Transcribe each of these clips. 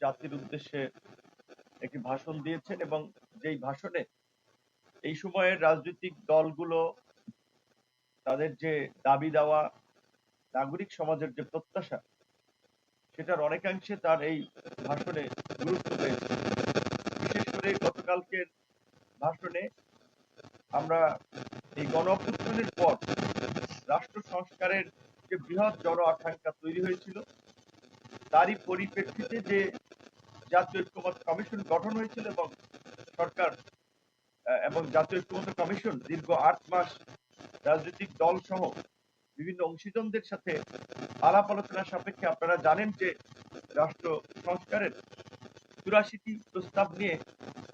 জাতির উদ্দেশ্যে একটি ভাষণ দিয়েছেন এবং যেই ভাষণে এই সময়ের রাজনৈতিক দলগুলো তাদের যে দাবি দেওয়া, নাগরিক সমাজের যে প্রত্যাশা, সেটার অনেকাংশে তার এই ভাষণে গুরুত্ব পেয়েছে। বিশেষ করে গতকালকের ভাষণে আমরা এই গণ অভ্যুত্থানের পর রাষ্ট্র সংস্কারের যে বৃহৎ জন আকাঙ্ক্ষা তৈরি হয়েছিল, তারই পরিপ্রেক্ষিতে যে জাতীয় ঐক্যমত্য কমিশন গঠন হয়েছিল এবং সরকার এবং জাতীয় ঐক্যমত্য কমিশন দীর্ঘ ৮ মাস রাজনৈতিক দল সহ বিভিন্ন অংশীজনদের সাথে আলাপ আলোচনা সাপেক্ষে আপনারা জানেন যে রাষ্ট্র সংস্কারের ৮৪টি প্রস্তাব নিয়ে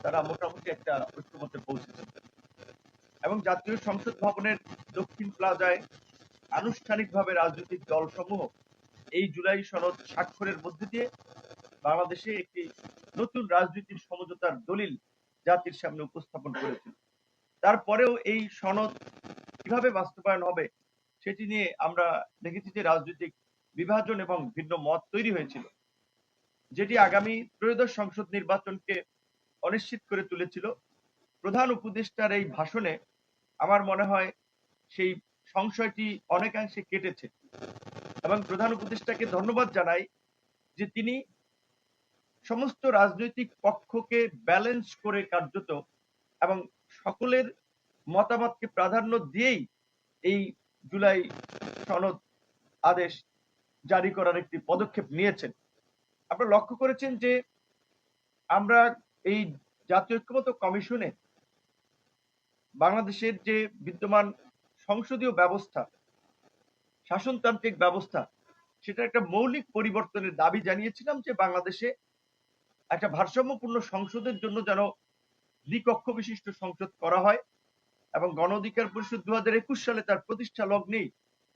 তারা মোটামুটি একটা ঐক্যমত্যে পৌঁছেছে এবং জাতীয় সংসদ ভবনের দক্ষিণ প্লাজায় আনুষ্ঠানিকভাবে রাজনৈতিক দলসমূহ এই জুলাই সনদ স্বাক্ষরের মধ্যে দিয়ে বাংলাদেশে একটি নতুন রাজনৈতিক সমঝোতার দলিল জাতির সামনে উপস্থাপন করেছিল। তারপরেও এই সনদ কিভাবে বাস্তবায়ন হবে সেটি নিয়ে আমরা দেখেছি যে রাজনৈতিক বিভাজন এবং ভিন্ন মত তৈরি হয়েছিল, যেটি আগামী ত্রয়োদশ সংসদ নির্বাচনকে অনিশ্চিত করে তুলেছিল। প্রধান উপদেষ্টার এই ভাষণে আমার মনে হয় সেই সংশয়টি অনেকাংশে কেটেছে এবং প্রধান উপদেষ্টাকে ধন্যবাদ জানাই যে তিনি সমস্ত রাজনৈতিক পক্ষকে ব্যালেন্স করে কার্যত এবং সকলের মতামতকে প্রাধান্য দিয়েই এই জুলাই সনদ আদেশ জারি করার একটি পদক্ষেপ নিয়েছেন। আপনারা লক্ষ্য করেছেন যে আমরা এই জাতীয় ঐক্যমত্য কমিশনে বাংলাদেশের যে বিদ্যমান সংসদীয় ব্যবস্থা, শাসনতান্ত্রিক ব্যবস্থা, সেটা একটা মৌলিক পরিবর্তনের দাবি জানিয়েছিলাম যে বাংলাদেশে একটা ভারসাম্যপূর্ণ সংসদের জন্য যেন দ্বিকক্ষ বিশিষ্ট সংসদ করা হয় এবং গণ অধিকার পরিষদ 2021 সালে তার প্রতিষ্ঠা লগ্নেই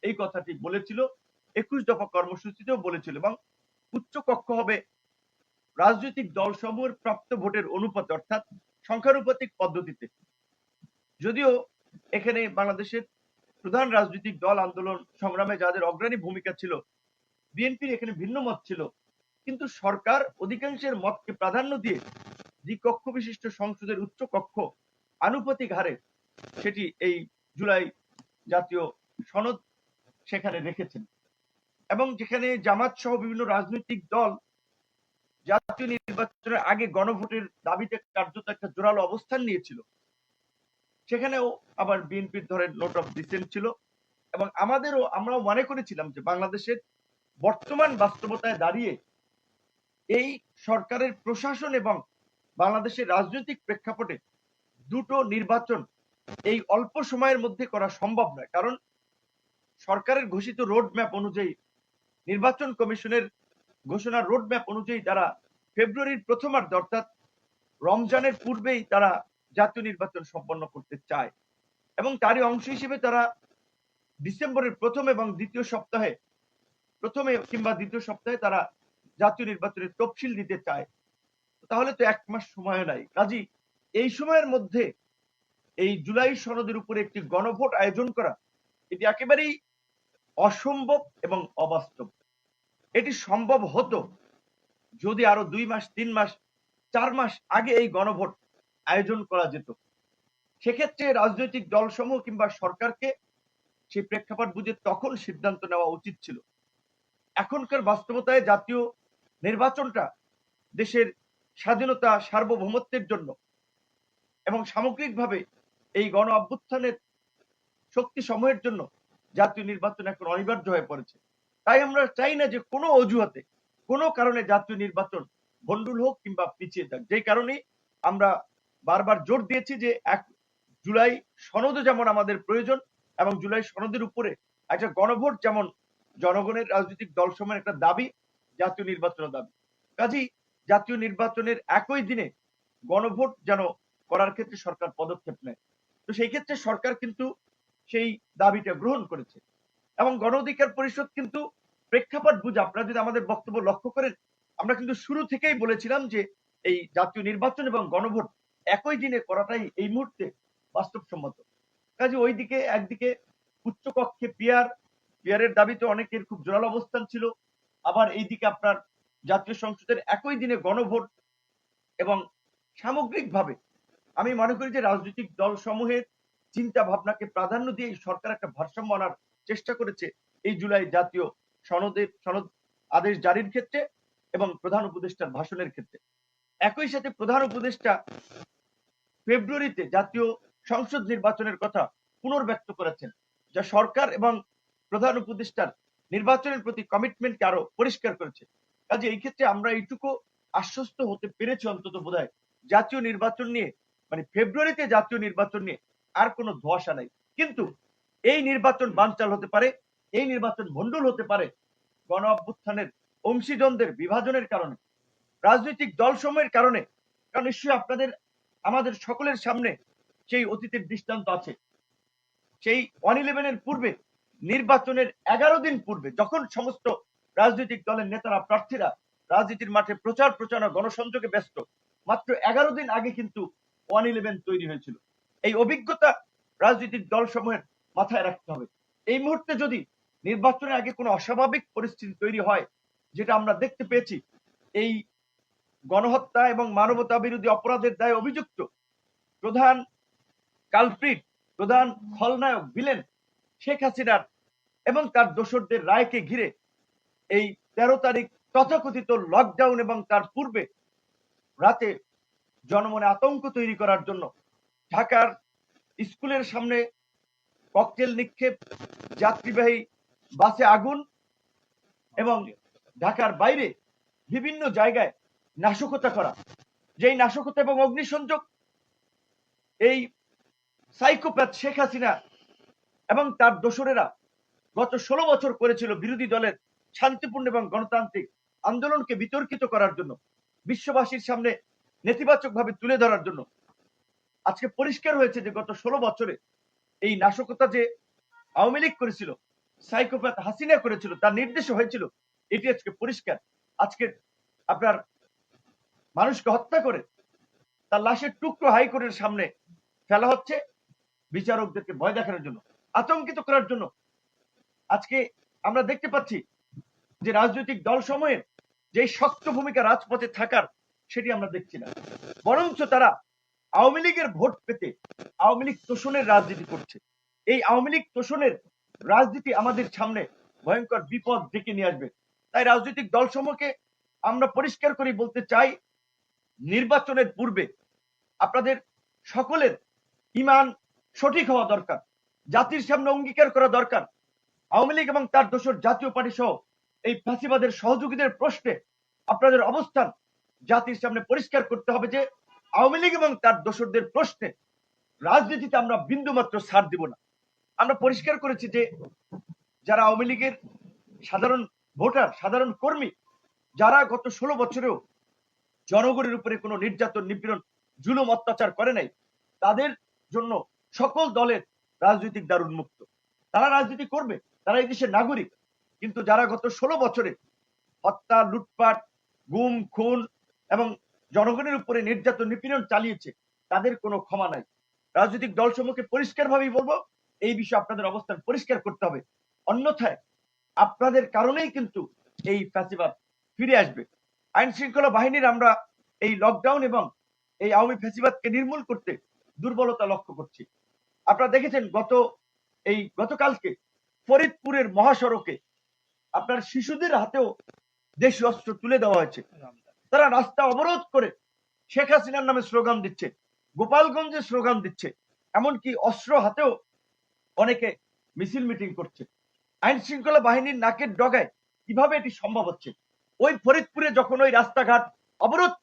এই কথাটি বলেছিল, 21 দফা কর্মসূচিতেও বলেছিল এবং উচ্চ কক্ষ হবে রাজনৈতিক দল সমূহের প্রাপ্ত ভোটের অনুপাতে অর্থাৎ সংখ্যানুপাতিক পদ্ধতিতে। যদিও এখানে বাংলাদেশের প্রধান রাজনৈতিক দল আন্দোলন সংগ্রামে যাদের অগ্রণী ভূমিকা ছিল, বিএনপির এখানে ভিন্ন মত ছিল, কিন্তু সরকার অধিকাংশের মতকে প্রাধান্য দিয়ে দ্বিকক্ষ বিশিষ্ট সংসদের উচ্চ কক্ষ আনুপাতিক হারে সেটি এই জুলাই জাতীয় সনদ সেখানে রেখেছেন এবং যেখানে জামাত সহ বিভিন্ন রাজনৈতিক দল জাতীয় নির্বাচনের আগে গণভোটের দাবিতে কার্যত একটা জোরালো অবস্থান নিয়েছিল, সেখানেও আবার বিএনপির ধরে নোট অফ ডিসেন্ট ছিল এবং আমরাও মনে করেছিলাম যে বাংলাদেশের বর্তমান বাস্তবতায় দাঁড়িয়ে এই সরকারের প্রশাসন এবং বাংলাদেশের রাজনৈতিক প্রেক্ষাপটে দুটো নির্বাচন এই অল্প সময়ের মধ্যে করা সম্ভব নয়। কারণ সরকারের ঘোষিত রোড ম্যাপ অনুযায়ী, নির্বাচন কমিশনের ঘোষণার রোড ম্যাপ অনুযায়ী তারা ফেব্রুয়ারির প্রথমার্ধে অর্থাৎ রমজানের পূর্বেই তারা জাতীয় নির্বাচন সম্পন্ন করতে চায় এবং তারই অংশ হিসেবে তারা ডিসেম্বরের প্রথমে কিংবা দ্বিতীয় সপ্তাহে তারা জাতীয় নির্বাচনের তফসিল দিতে চায়। তাহলে তো 1 মাস সময় নাই। কাজী এই সময়ের মধ্যে এই জুলাই সনদের উপরে একটি গণভোট আয়োজন করা এটি একেবারেই অসম্ভব এবং অবাস্তব। এটি সম্ভব হতো যদি আরো 2 মাস, 3 মাস, 4 মাস আগে এই গণভোট আয়োজন করা যেত। সেক্ষেত্রে রাজনৈতিক দলসমূহ কিংবা সরকারকে সেই প্রেক্ষাপট বুঝে তখন সিদ্ধান্ত নেওয়া উচিত ছিল। এখনকার বাস্তবতায় জাতীয় নির্বাচনটা দেশের স্বাধীনতা, সার্বভৌমত্বের জন্য এবং সামগ্রিকভাবে এই গণ অভ্যুত্থানের শক্তি সমূহের জন্য জাতীয় নির্বাচন এখন অনিবার্য হয়ে পড়েছে। তাই আমরা চাই না যে কোনো অজুহাতে, কোনো কারণে জাতীয় নির্বাচন ভণ্ডুল হোক কিংবা পিছিয়ে যাক। যেই কারণে আমরা বারবার জোর দিয়েছি যে 1 জুলাই সনদও যেমন আমাদের প্রয়োজন এবং জুলাই সনদের উপরে একটা গণভোট যেমন জনগণের রাজনৈতিক দলসমূহের একটা দাবি, জাতীয় নির্বাচনের দাবি। কাজেই জাতীয় নির্বাচনের একই দিনে গণভোট যেন করার ক্ষেত্রে সরকার পদক্ষেপ নেয়। তো সেই ক্ষেত্রে সরকার কিন্তু সেই দাবিটা গ্রহণ করেছে এবং গণ অধিকার পরিষদ কিন্তু প্রেক্ষাপট বুঝে, আপনারা যদি আমাদের বক্তব্য লক্ষ্য করেন, আমরা কিন্তু শুরু থেকেই বলেছিলাম যে এই জাতীয় নির্বাচন এবং গণভোট একই দিনে করাটাই এই মুহূর্তে বাস্তবসম্মত। কাজে ওইদিকে একদিকে উচ্চকক্ষে পিয়ারের দাবিতে অনেকের খুব জোরালো অবস্থান ছিল, আবার এইদিকে আপনার জাতীয় সংসদের একই দিনে গণভোট এবং সামগ্রিকভাবে আমি মনে করি যে রাজনৈতিক দল সমূহের চিন্তা ভাবনাকে প্রাধান্য দিয়ে সরকার একটা ভারসাম্য আনার চেষ্টা করেছে এই জুলাই জাতীয় সনদ আদেশ জারির ক্ষেত্রে এবং প্রধান উপদেষ্টার ভাষণের ক্ষেত্রে। একই সাথে প্রধান উপদেষ্টা ফেব্রুয়ারিতে জাতীয় সংসদ নির্বাচনের কথা পুনর্ব্যক্ত করেছেন, যা সরকার এবং প্রধান উপদেষ্টার নির্বাচনের প্রতি কমিটমেন্টকে আরো পরিষ্কার করেছে। কাজে এই ক্ষেত্রে আমরা এইটুকু আশ্বস্ত হতে পেরেছি অন্তত বোধহয় জাতীয় নির্বাচন নিয়ে, মানে ফেব্রুয়ারিতে জাতীয় নির্বাচন নিয়ে আর কোনো ধোঁয়াশা নাই। কিন্তু এই নির্বাচন বানচাল হতে পারে, এই নির্বাচন ভণ্ডুল হতে পারে গণ অভ্যুত্থানের অংশীজনদের বিভাজনের কারণে, রাজনৈতিক দলসমূহের কারণে। কারণ নিশ্চয়ই আমাদের সকলের সামনে সেই অতীতের দৃষ্টান্ত আছে। সেই 1/11-এর পূর্বে, নির্বাচনের 11 দিন পূর্বে, যখন সমস্ত রাজনৈতিক দলের নেতারা প্রার্থীরা রাজনীতির মাঠে প্রচার প্রচারণা গণসংযোগে ব্যস্ত, মাত্র 11 দিন আগে কিন্তু 1/11 তৈরি হয়েছিল। এই অভিজ্ঞতা রাজনৈতিক দলসমূহের মাথায় রাখতে হবে। এই মুহূর্তে যদি নির্বাচনের আগে কোনো অস্বাভাবিক পরিস্থিতি তৈরি হয়, যেটা আমরা দেখতে পেয়েছি এই গণহত্যা এবং মানবতা বিরোধী অপরাধের দায়ে অভিযুক্ত প্রধান কালপ্রিট, প্রধান খলনায়ক ভিলেন শেখ হাসিনার এবং তার দোসরদের রায়কে ঘিরে এই 13 তারিখ তথাকথিত লকডাউন এবং তার পূর্বে রাতে জনমনে আতঙ্ক তৈরি করার জন্য ঢাকার স্কুলের সামনে ককটেল নিক্ষেপ, যাত্রীবাহী বাসে আগুন এবং ঢাকার বাইরে বিভিন্ন জায়গায় নাশকতা করা, যেই নাশকতা এবং অগ্নিসংযোগ এই সাইকোপ্যাথ শেখ হাসিনা এবং তার দোসরেরা গত 16 বছর করেছিল বিরোধী দলের শান্তিপূর্ণ এবং গণতান্ত্রিক আন্দোলনকে বিতর্কিত করার জন্য, বিশ্ববাসীর সামনে নেতিবাচকভাবে তুলে ধরার জন্য। আজকে পরিষ্কার হয়েছে যে গত 16 বছরে এই নাশকতা যে আওয়ামী লীগ করেছিল, সাইকোপ্যাথ হাসিনা করেছিল, তার নির্দেশে হয়েছিল, এটি আজকে পরিষ্কার। আজকে আপনার মানুষকে হত্যা করে তার লাশের টুকরো হাইকোর্টের সামনে ফেলা হচ্ছে বিচারকদেরকে ভয় দেখানোর জন্য, আতঙ্কিত করার জন্য। আজকে আমরা দেখতে পাচ্ছি যে রাজনৈতিক দল সমূহের যে শক্ত ভূমিকা রাজপথে থাকার, সেটি আমরা দেখছি না। বরঞ্চ তারা আওয়ামী লীগের ভোট পেতে আওয়ামী লীগ তোষণের রাজনীতি করছে। এই আওয়ামী লীগ তোষণের রাজনীতি আমাদের সামনে ভয়ঙ্কর বিপদ ডেকে নিয়ে আসবে। তাই রাজনৈতিক দল সমূহকে আমরা পরিষ্কার করে বলতে চাই, নির্বাচনের পূর্বে আপনাদের সকলের ঈমান সঠিক হওয়া দরকার, জাতির সামনে অঙ্গীকার করা দরকার। আওয়ামী লীগ এবং তার দোসর জাতীয় পার্টি সহ এই ফ্যাসিবাদের সহযোগীদের প্রশ্নে আপনাদের অবস্থান জাতির সামনে পরিষ্কার করতে হবে যে আওয়ামী লীগ এবং তার দোসরদের প্রশ্নে রাজনীতিতে আমরা বিন্দুমাত্র ছাড় দিব না। আমরা পরিষ্কার করেছি যে যারা আওয়ামী লীগের সাধারণ ভোটার, সাধারণ কর্মী, যারা গত 16 বছরেও জনগণের উপরে কোনো নির্যাতন, নিপীড়ন, জুলুম, অত্যাচার করে নাই, তাদের জন্য সকল দলের রাজনৈতিক দ্বার উন্মুক্ত। তারা রাজনীতি করবে, তারা এই দেশের নাগরিক। কিন্তু যারা গত 16 বছরে হত্যা, লুটপাট, গুম, খুন এবং জনগণের উপরে নির্যাতন, নিপীড়ন চালিয়েছে, তাদের কোনো ক্ষমা নাই। রাজনৈতিক দলসমূহকে পরিষ্কারভাবেই বলবো, এই বিষয়ে আপনাদের অবস্থান পরিষ্কার করতে হবে। অন্যথায় আপনাদের কারণেই কিন্তু এই ফ্যাসিবাদ ফিরে আসবে। আইন শৃঙ্খলা বাহিনীর আমরা এই লকডাউন এবং এই আওয়ামী ফ্যাসিবাদকে নির্মূল করতে দুর্বলতা লক্ষ্য করছি। আপনারা দেখেছেন গতকালকে ফরিদপুরের মহাসড়কে আপনার শিশুদের হাতেও দেশীয় অস্ত্র তুলে দেওয়া হয়েছে। তারা রাস্তা অবরোধ করে শেখ হাসিনার নামে স্লোগান দিচ্ছে, গোপালগঞ্জে স্লোগান দিচ্ছে, এমনকি অস্ত্র হাতেও অনেকে মিছিল মিটিং করছে। আইন শৃঙ্খলা বাহিনীর নাকের ডগায় কিভাবে এটি সম্ভব হচ্ছে? ওই ফরিদপুরে যখন ওই রাস্তাঘাট অবরোধ